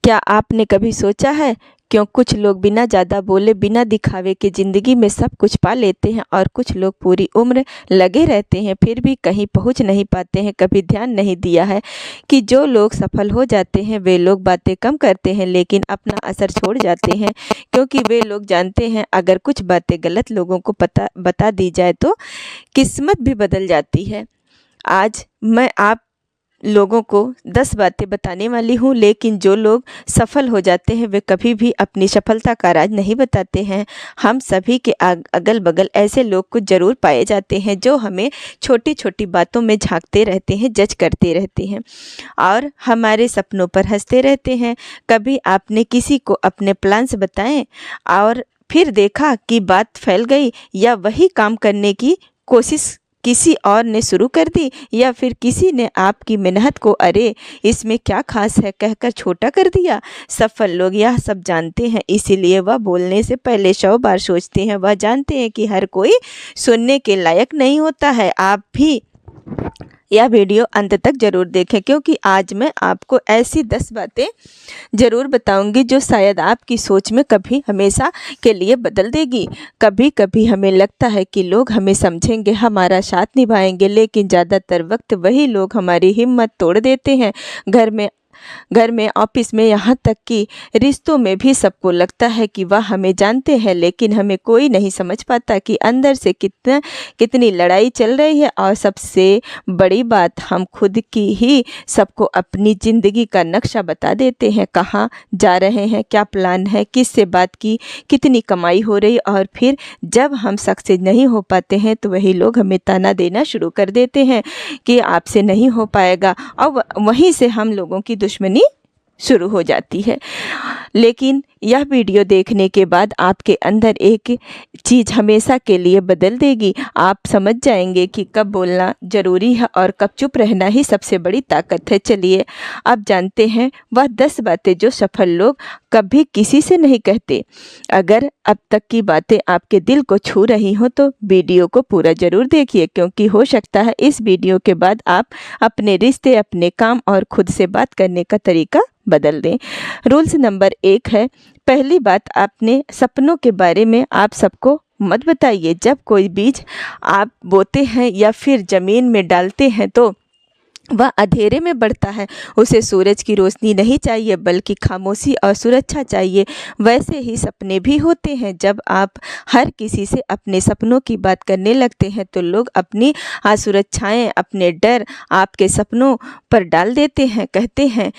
क्या आपने कभी सोचा है क्यों कुछ लोग बिना ज़्यादा बोले बिना दिखावे के ज़िंदगी में सब कुछ पा लेते हैं और कुछ लोग पूरी उम्र लगे रहते हैं फिर भी कहीं पहुंच नहीं पाते हैं। कभी ध्यान नहीं दिया है कि जो लोग सफल हो जाते हैं वे लोग बातें कम करते हैं लेकिन अपना असर छोड़ जाते हैं, क्योंकि वे लोग जानते हैं अगर कुछ बातें गलत लोगों को बता दी जाए तो किस्मत भी बदल जाती है। आज मैं आप लोगों को 10 बातें बताने वाली हूँ, लेकिन जो लोग सफल हो जाते हैं वे कभी भी अपनी सफलता का राज नहीं बताते हैं। हम सभी के अगल बगल ऐसे लोग कुछ ज़रूर पाए जाते हैं जो हमें छोटी छोटी बातों में झांकते रहते हैं, जज करते रहते हैं और हमारे सपनों पर हंसते रहते हैं। कभी आपने किसी को अपने प्लान्स बताएं और फिर देखा कि बात फैल गई, या वही काम करने की कोशिश किसी और ने शुरू कर दी, या फिर किसी ने आपकी मेहनत को अरे इसमें क्या खास है कहकर छोटा कर दिया। सफल लोग यह सब जानते हैं, इसीलिए वह बोलने से पहले 100 बार सोचते हैं। वह जानते हैं कि हर कोई सुनने के लायक नहीं होता है। आप भी यह वीडियो अंत तक ज़रूर देखें, क्योंकि आज मैं आपको ऐसी 10 बातें ज़रूर बताऊंगी जो शायद आपकी सोच में कभी हमेशा के लिए बदल देगी। कभी कभी हमें लगता है कि लोग हमें समझेंगे, हमारा साथ निभाएंगे, लेकिन ज़्यादातर वक्त वही लोग हमारी हिम्मत तोड़ देते हैं। घर में, ऑफिस में, यहाँ तक कि रिश्तों में भी सबको लगता है कि वह हमें जानते हैं, लेकिन हमें कोई नहीं समझ पाता कि अंदर से कितनी लड़ाई चल रही है। और सबसे बड़ी बात, हम खुद की ही सबको अपनी ज़िंदगी का नक्शा बता देते हैं। कहाँ जा रहे हैं, क्या प्लान है, किससे बात की, कितनी कमाई हो रही, और फिर जब हम सक्सेस नहीं हो पाते हैं तो वही लोग हमें ताना देना शुरू कर देते हैं कि आपसे नहीं हो पाएगा, और वहीं से हम लोगों की दुश्मनी शुरू हो जाती है। लेकिन यह वीडियो देखने के बाद आपके अंदर एक चीज़ हमेशा के लिए बदल देगी। आप समझ जाएंगे कि कब बोलना ज़रूरी है और कब चुप रहना ही सबसे बड़ी ताकत है। चलिए अब जानते हैं वह 10 बातें जो सफल लोग कभी किसी से नहीं कहते। अगर अब तक की बातें आपके दिल को छू रही हो तो वीडियो को पूरा ज़रूर देखिए, क्योंकि हो सकता है इस वीडियो के बाद आप अपने रिश्ते, अपने काम और खुद से बात करने का तरीका बदल दें। रूल्स नंबर 1 है, पहली बात, अपने सपनों के बारे में आप सबको मत बताइए। जब कोई बीज आप बोते हैं या फिर ज़मीन में डालते हैं तो वह अंधेरे में बढ़ता है। उसे सूरज की रोशनी नहीं चाहिए बल्कि खामोशी और सुरक्षा चाहिए। वैसे ही सपने भी होते हैं। जब आप हर किसी से अपने सपनों की बात करने लगते हैं तो लोग अपनी असुरक्षाएं, अपने डर आपके सपनों पर डाल देते हैं। कहते हैं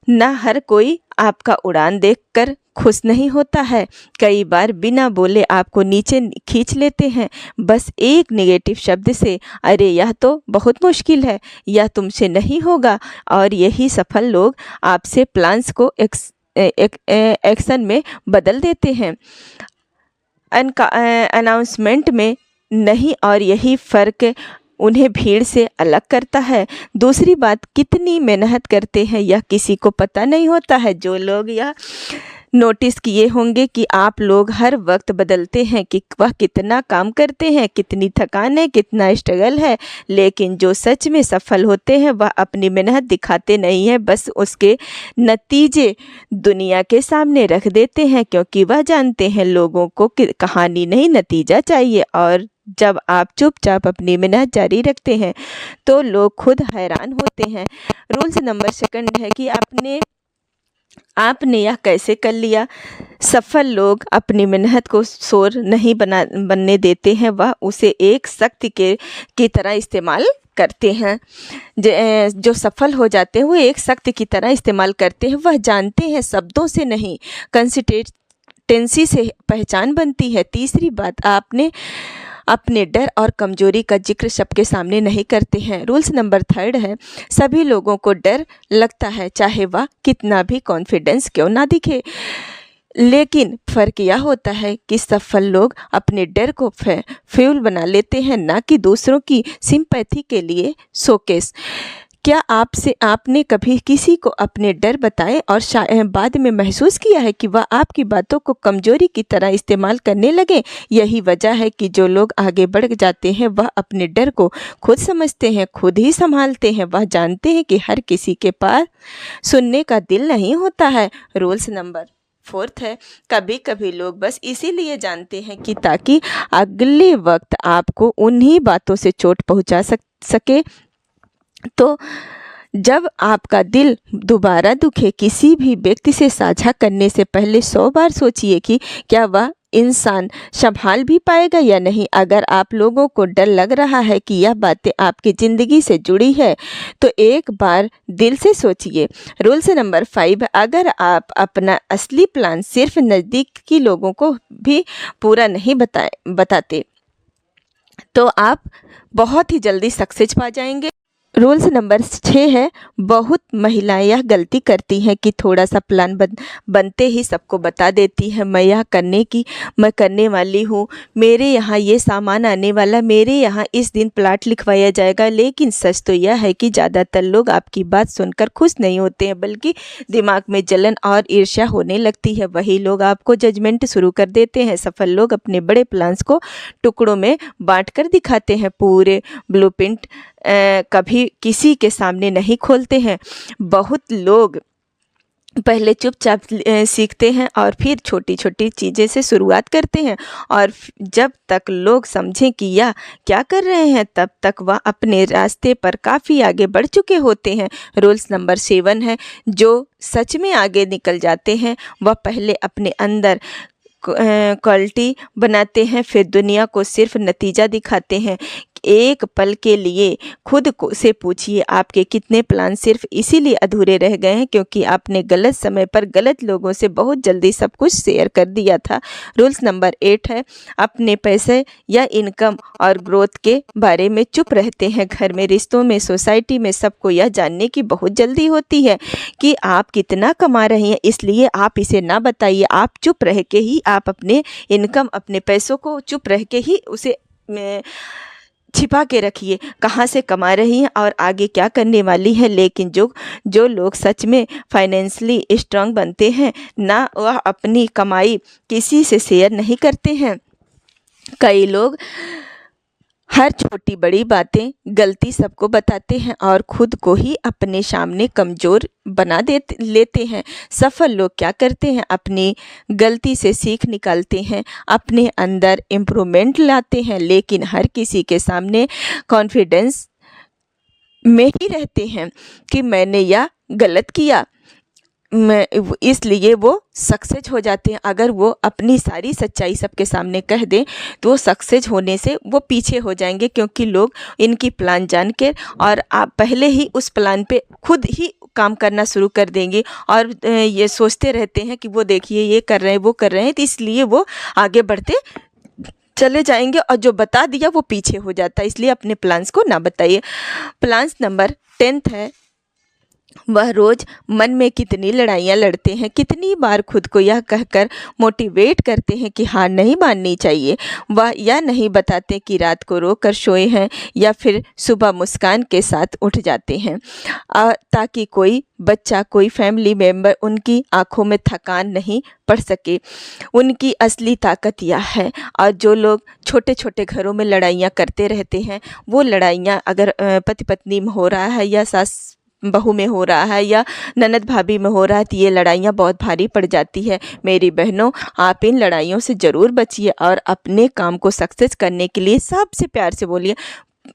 ना, हर कोई आपका उड़ान देखकर खुश नहीं होता है। कई बार बिना बोले आपको नीचे खींच लेते हैं, बस एक नेगेटिव शब्द से। अरे यह तो बहुत मुश्किल है, यह तुमसे नहीं होगा। और यही सफल लोग आपसे प्लान्स को एक्शन में बदल देते हैं, अनाउंसमेंट में नहीं। और यही फ़र्क उन्हें भीड़ से अलग करता है। दूसरी बात, कितनी मेहनत करते हैं यह किसी को पता नहीं होता है। जो लोग यह नोटिस किए होंगे कि आप लोग हर वक्त बदलते हैं कि वह कितना काम करते हैं, कितनी थकान है, कितना स्ट्रगल है, लेकिन जो सच में सफल होते हैं वह अपनी मेहनत दिखाते नहीं हैं, बस उसके नतीजे दुनिया के सामने रख देते हैं, क्योंकि वह जानते हैं लोगों को कहानी नहीं नतीजा चाहिए। और जब आप चुपचाप अपनी मेहनत जारी रखते हैं तो लोग खुद हैरान होते हैं। रूल्स नंबर 2 है कि आपने यह कैसे कर लिया। सफल लोग अपनी मेहनत को शोर नहीं बनने देते हैं, वह उसे एक शक्ति की तरह इस्तेमाल करते हैं। जो सफल हो जाते हैं वो एक शक्ति की तरह इस्तेमाल करते हैं। वह जानते हैं शब्दों से नहीं, कंसिस्टेंसी से पहचान बनती है। तीसरी बात, आपने अपने डर और कमजोरी का जिक्र सबके सामने नहीं करते हैं। रूल्स नंबर 3 है, सभी लोगों को डर लगता है, चाहे वह कितना भी कॉन्फिडेंस क्यों ना दिखे। लेकिन फ़र्क यह होता है कि सफल लोग अपने डर को फ्यूल बना लेते हैं, ना कि दूसरों की सिंपैथी के लिए शोकेस। क्या आपने कभी किसी को अपने डर बताए और बाद में महसूस किया है कि वह आपकी बातों को कमजोरी की तरह इस्तेमाल करने लगे? यही वजह है कि जो लोग आगे बढ़ जाते हैं वह अपने डर को खुद समझते हैं, खुद ही संभालते हैं। वह जानते हैं कि हर किसी के पास सुनने का दिल नहीं होता है। रूल्स नंबर 4 है, कभी कभी लोग बस इसीलिए जानते हैं कि ताकि अगले वक्त आपको उन्हीं बातों से चोट पहुंचा सके। तो जब आपका दिल दोबारा दुखे, किसी भी व्यक्ति से साझा करने से पहले 100 बार सोचिए कि क्या वह इंसान संभाल भी पाएगा या नहीं। अगर आप लोगों को डर लग रहा है कि यह बातें आपकी ज़िंदगी से जुड़ी है तो एक बार दिल से सोचिए। रूल्स नंबर 5, अगर आप अपना असली प्लान सिर्फ नज़दीक के लोगों को भी पूरा नहीं बताते तो आप बहुत ही जल्दी सक्सेस पा जाएंगे। रूल्स नंबर 6 है, बहुत महिलाएं यह गलती करती हैं कि थोड़ा सा प्लान बनते ही सबको बता देती हैं, मैं करने वाली हूँ, मेरे यहाँ ये सामान आने वाला, मेरे यहाँ इस दिन प्लाट लिखवाया जाएगा। लेकिन सच तो यह है कि ज़्यादातर लोग आपकी बात सुनकर खुश नहीं होते हैं, बल्कि दिमाग में जलन और ईर्ष्या होने लगती है। वही लोग आपको जजमेंट शुरू कर देते हैं। सफल लोग अपने बड़े प्लान्स को टुकड़ों में बांट कर दिखाते हैं, पूरे ब्लूप्रिंट कभी किसी के सामने नहीं खोलते हैं। बहुत लोग पहले चुपचाप सीखते हैं और फिर छोटी छोटी चीज़ें से शुरुआत करते हैं, और जब तक लोग समझें कि यह क्या कर रहे हैं तब तक वह अपने रास्ते पर काफ़ी आगे बढ़ चुके होते हैं। रूल्स नंबर 7 है, जो सच में आगे निकल जाते हैं वह पहले अपने अंदर क्वालिटी बनाते हैं, फिर दुनिया को सिर्फ नतीजा दिखाते हैं। एक पल के लिए खुद को से पूछिए, आपके कितने प्लान सिर्फ इसीलिए अधूरे रह गए हैं क्योंकि आपने गलत समय पर गलत लोगों से बहुत जल्दी सब कुछ शेयर कर दिया था। रूल्स नंबर 8 है, अपने पैसे या इनकम और ग्रोथ के बारे में चुप रहते हैं। घर में, रिश्तों में, सोसाइटी में सबको यह जानने की बहुत जल्दी होती है कि आप कितना कमा रहे हैं, इसलिए आप इसे ना बताइए। आप चुप रह के ही आप अपने इनकम, अपने पैसों को चुप रह के ही उसे छिपा के रखिए, कहाँ से कमा रही हैं और आगे क्या करने वाली है। लेकिन जो लोग सच में फाइनेंशियली स्ट्रांग बनते हैं ना, वह अपनी कमाई किसी से शेयर नहीं करते हैं। कई लोग हर छोटी बड़ी बातें गलती सबको बताते हैं और खुद को ही अपने सामने कमज़ोर बना लेते हैं। सफल लोग क्या करते हैं, अपनी गलती से सीख निकालते हैं, अपने अंदर इम्प्रूवमेंट लाते हैं, लेकिन हर किसी के सामने कॉन्फिडेंस में ही रहते हैं कि मैंने यह गलत किया, इसलिए वो सक्सेस हो जाते हैं। अगर वो अपनी सारी सच्चाई सबके सामने कह दें तो वो सक्सेस होने से वो पीछे हो जाएंगे, क्योंकि लोग इनकी प्लान जान के और आप पहले ही उस प्लान पे खुद ही काम करना शुरू कर देंगे और ये सोचते रहते हैं कि वो देखिए ये कर रहे हैं, वो कर रहे हैं, तो इसलिए वो आगे बढ़ते चले जाएंगे और जो बता दिया वो पीछे हो जाता है। इसलिए अपने प्लान्स को ना बताइए। प्लान्स नंबर 10 है, वह रोज़ मन में कितनी लड़ाइयाँ लड़ते हैं, कितनी बार खुद को यह कहकर मोटिवेट करते हैं कि हार नहीं माननी चाहिए। वह यह नहीं बताते कि रात को रोकर सोए हैं या फिर सुबह मुस्कान के साथ उठ जाते हैं, ताकि कोई बच्चा, कोई फैमिली मेम्बर उनकी आंखों में थकान नहीं पड़ सके। उनकी असली ताकत यह है। और जो लोग छोटे छोटे घरों में लड़ाइयाँ करते रहते हैं, वो लड़ाइयाँ अगर पति पत्नी में हो रहा है या सास बहू में हो रहा है या ननद भाभी में हो रहा है, तो ये लड़ाइयाँ बहुत भारी पड़ जाती है। मेरी बहनों, आप इन लड़ाइयों से ज़रूर बचिए और अपने काम को सक्सेस करने के लिए सबसे प्यार से बोलिए,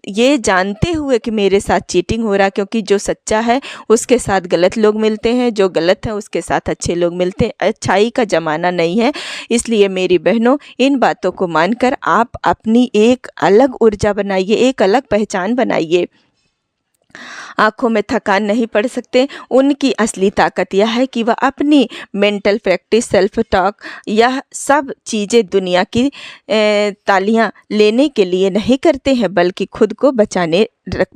ये जानते हुए कि मेरे साथ चीटिंग हो रहा है, क्योंकि जो सच्चा है उसके साथ गलत लोग मिलते हैं, जो गलत है उसके साथ अच्छे लोग मिलते हैं। अच्छाई का ज़माना नहीं है। इसलिए मेरी बहनों, इन बातों को मानकर आप अपनी एक अलग ऊर्जा बनाइए, एक अलग पहचान बनाइए। आँखों में थकान नहीं पड़ सकते। उनकी असली ताकत यह है कि वह अपनी मेंटल प्रैक्टिस, सेल्फ टॉक, यह सब चीज़ें दुनिया की तालियां लेने के लिए नहीं करते हैं, बल्कि खुद को बचाने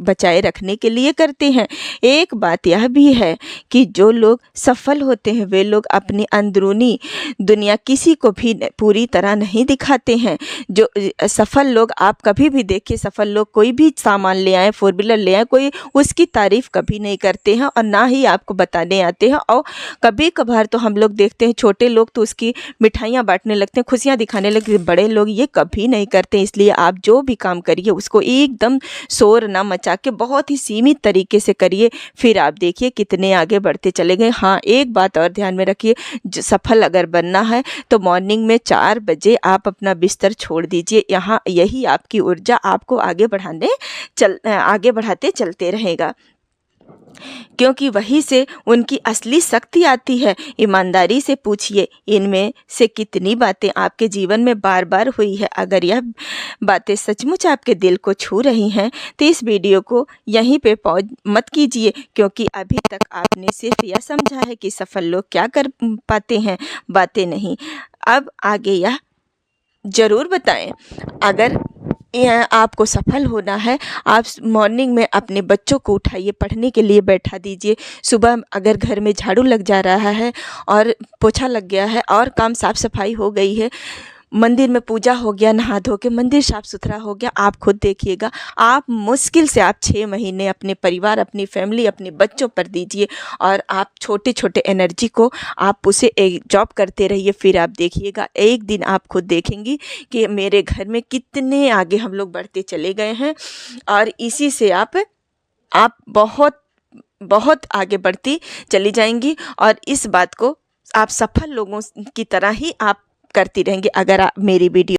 बचाए रखने के लिए करते हैं। एक बात यह भी है कि जो लोग सफल होते हैं वे लोग अपनी अंदरूनी दुनिया किसी को भी पूरी तरह नहीं दिखाते हैं। जो सफल लोग आप कभी भी देखिए, सफल लोग कोई भी सामान ले आए, 4 व्हीलर ले आए, कोई उसकी तारीफ़ कभी नहीं करते हैं और ना ही आपको बताने आते हैं। और कभी कभार तो हम लोग देखते हैं छोटे लोग तो उसकी मिठाइयाँ बांटने लगते हैं, खुशियाँ दिखाने लगते हैं। बड़े लोग ये कभी नहीं करते। इसलिए आप जो भी काम करिए उसको एकदम शोर ना मचा के बहुत ही सीमित तरीके से करिए, फिर आप देखिए कितने आगे बढ़ते चले गए। हाँ, एक बात और ध्यान में रखिए, सफल अगर बनना है तो मॉर्निंग में 4 बजे आप अपना बिस्तर छोड़ दीजिए। यहाँ यही आपकी ऊर्जा आपको आगे बढ़ाते चलते रहेगा, क्योंकि वहीं से उनकी असली शक्ति आती है। ईमानदारी से पूछिए, इनमें से कितनी बातें आपके जीवन में बार बार हुई है। अगर यह बातें सचमुच आपके दिल को छू रही हैं तो इस वीडियो को यहीं पे पॉज मत कीजिए, क्योंकि अभी तक आपने सिर्फ यह समझा है कि सफल लोग क्या कर पाते हैं, बातें नहीं। अब आगे यह ज़रूर बताएं। अगर आपको सफल होना है, आप मॉर्निंग में अपने बच्चों को उठाइए, पढ़ने के लिए बैठा दीजिए। सुबह अगर घर में झाड़ू लग जा रहा है और पोछा लग गया है और काम साफ़ सफाई हो गई है, मंदिर में पूजा हो गया, नहा धो के मंदिर साफ़ सुथरा हो गया, आप खुद देखिएगा आप मुश्किल से आप 6 महीने अपने परिवार, अपनी फैमिली, अपने बच्चों पर दीजिए और आप छोटे छोटे एनर्जी को आप उसे एक जॉब करते रहिए। फिर आप देखिएगा एक दिन आप खुद देखेंगी कि मेरे घर में कितने आगे हम लोग बढ़ते चले गए हैं। और इसी से आप बहुत बहुत आगे बढ़ती चली जाएंगी और इस बात को आप सफल लोगों की तरह ही आप करती रहेंगी। अगर आप मेरी वीडियो